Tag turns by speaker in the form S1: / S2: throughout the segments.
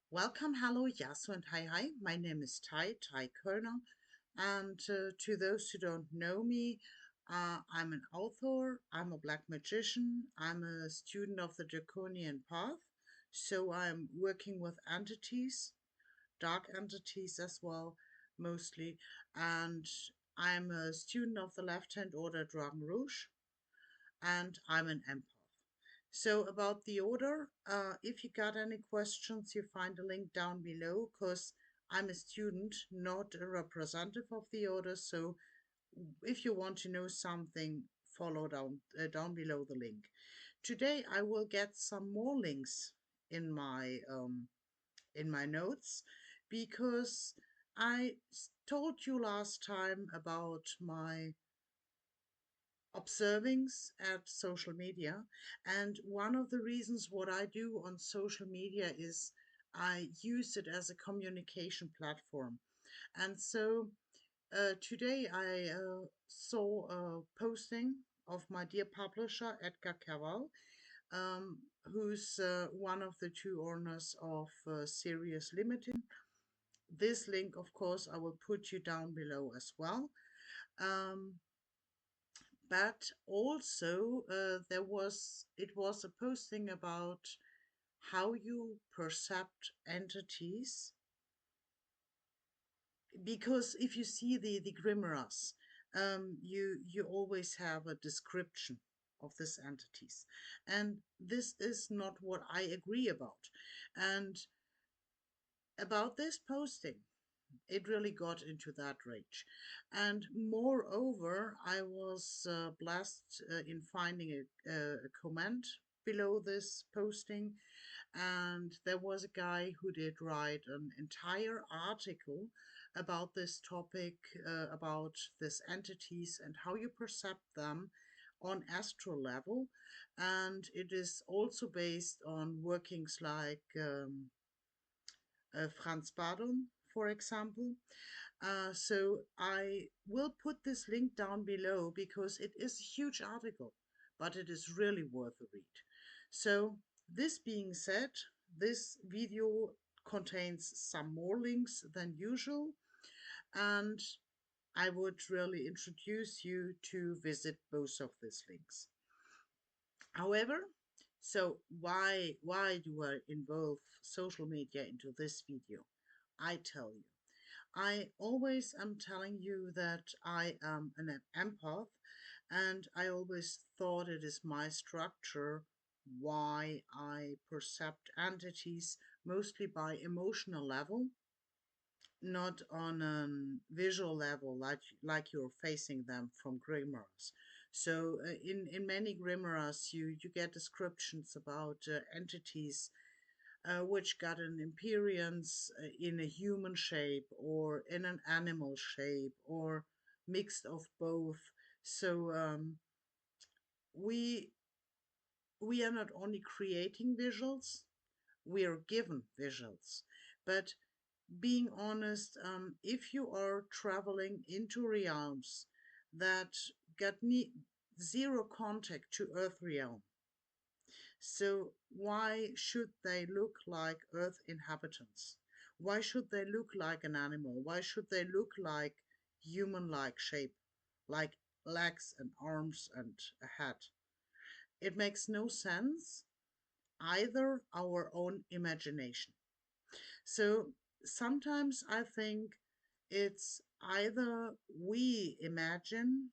S1: Welcome, hello, Yasu, and hi. My name is Tai Kölner. And to those who don't know me, I'm an author, I'm a black magician, I'm a student of the Draconian Path. So I'm working with entities, dark entities as well, mostly. And I'm a student of the left hand Order Dragon Rouge, and I'm an empath. So about the order, if you got any questions, you find a link down below because I'm a student, not a representative of the order. So if you want to know something, follow down below the link. Today I will get some more links in my notes because I told you last time about my observings at social media. And one of the reasons what I do on social media is I use it as a communication platform. And so today I saw a posting of my dear publisher, Edgar Cavell, who's one of the two owners of Serious Limited. This link, of course, I will put you down below as well. Um, but also it was a posting about how you percept entities, because if you see the grimoires, you always have a description of these entities, and this is not what I agree about. And about this posting, it really got into that rage. And moreover, I was blessed in finding a comment below this posting, and there was a guy who did write an entire article about this topic, about these entities and how you perceive them on astral level. And it is also based on workings like Franz Bardon, for example. So I will put this link down below because it is a huge article, but it is really worth a read. So this being said, this video contains some more links than usual, and I would really introduce you to visit both of these links. However, so why do I involve social media into this video? I tell you. I always am telling you that I am an empath, and I always thought it is my structure why I percept entities mostly by emotional level, not on a visual level like you're facing them from grimoires. So in many grimoires you get descriptions about entities which got an appearance in a human shape or in an animal shape or mixed of both. So we we are not only creating visuals, we are given visuals. But being honest, if you are traveling into realms that got zero contact to Earth realm, so why should they look like Earth inhabitants? Why should they look like an animal? Why should they look like human-like shape, like legs and arms and a head? It makes no sense, either our own imagination. So sometimes I think it's either we imagine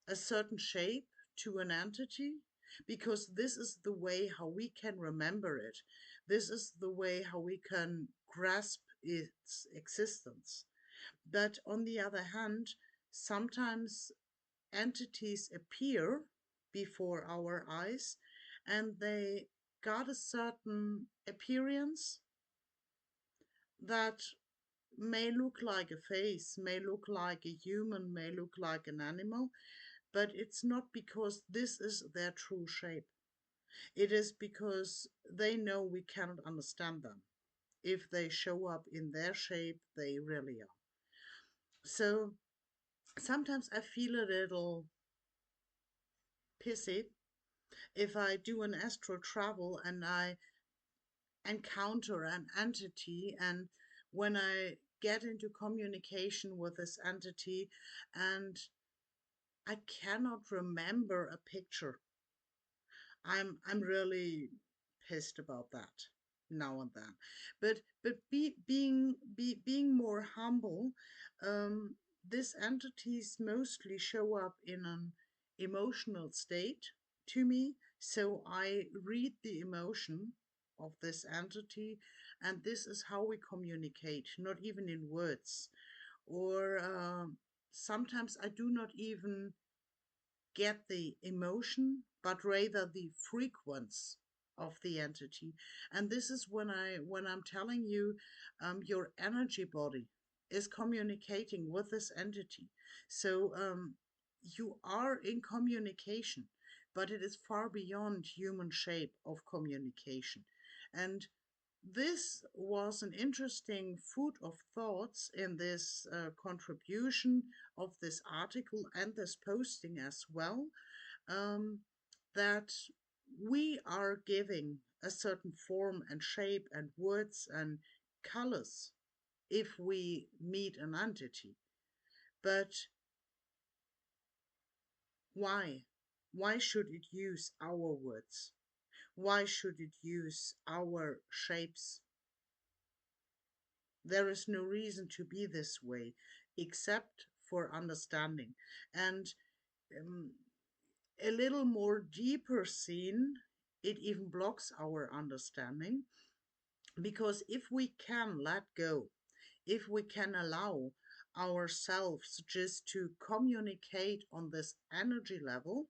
S1: a certain shape to an entity because this is the way how we can remember it. This is the way how we can grasp its existence. But on the other hand, sometimes entities appear before our eyes and they got a certain appearance that may look like a face, may look like a human, may look like an animal, but it's not because this is their true shape. It is because they know we cannot understand them. If they show up in their shape, they really are. So sometimes I feel a little pissy if I do an astral travel and I encounter an entity, and when I get into communication with this entity and I cannot remember a picture, I'm really pissed about that now and then. Being more humble, um, these entities mostly show up in an emotional state to me. So I read the emotion of this entity, and this is how we communicate, not even in words. Or sometimes I do not even get the emotion, but rather the frequency of the entity. And this is when I'm telling you, your energy body is communicating with this entity. So you are in communication, but it is far beyond human shape of communication. And this was an interesting food of thoughts in this contribution of this article and this posting as well, um, that we are giving a certain form and shape and words and colors if we meet an entity. But why? Why should it use our words? Why should it use our shapes? There is no reason to be this way except for understanding. And um, a little more deeper seen, it even blocks our understanding, because if we can let go, if we can allow ourselves just to communicate on this energy level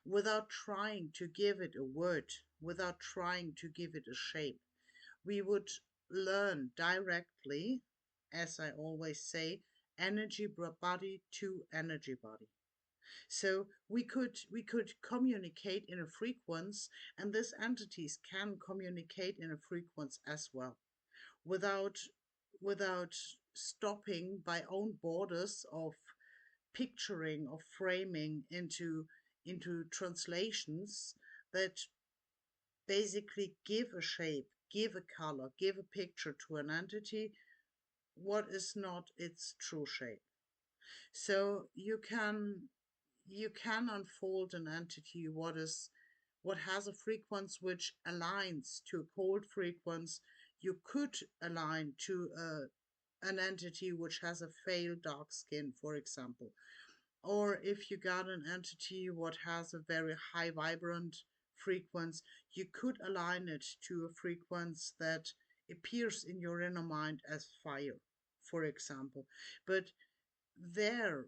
S1: without trying to give it a word, without trying to give it a shape, we would learn directly, as I always say, energy body to energy body. So we could communicate in a frequency, and these entities can communicate in a frequency as well, without without stopping by own borders of picturing or framing into translations that basically give a shape, give a color, give a picture to an entity what is not its true shape. So you can unfold an entity what has a frequency which aligns to a cold frequency. You could align to an entity which has a pale dark skin, for example. Or if you got an entity what has a very high vibrant frequency, you could align it to a frequency that appears in your inner mind as fire, for example. But there,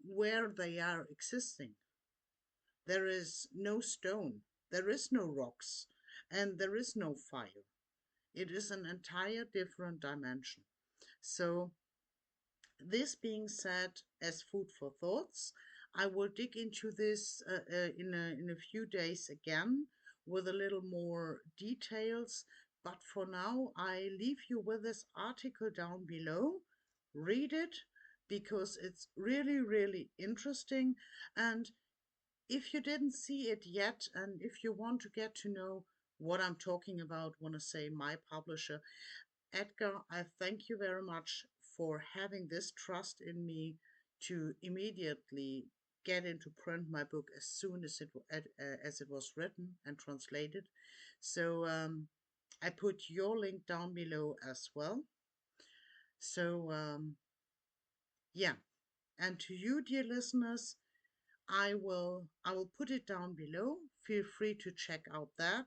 S1: where they are existing, there is no stone, there is no rocks, and there is no fire. It is an entire different dimension. So this being said, as food for thoughts, I will dig into this in a few days again with a little more details. But for now, I leave you with this article down below. Read it because it's really, really interesting. And if you didn't see it yet, and if you want to get to know what I'm talking about, want to say my publisher, Edgar, I thank you very much for having this trust in me to immediately get into print my book as soon as it was written and translated. So I put your link down below as well. So yeah, and to you, dear listeners, I will put it down below. Feel free to check out that,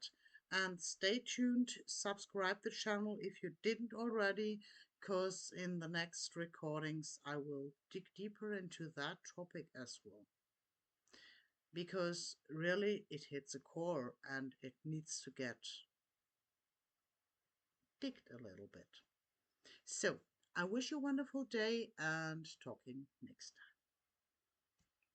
S1: and stay tuned. Subscribe the channel if you didn't already, because in the next recordings I will dig deeper into that topic as well, because really it hits a core and it needs to get digged a little bit. So I wish you a wonderful day, and talking next time.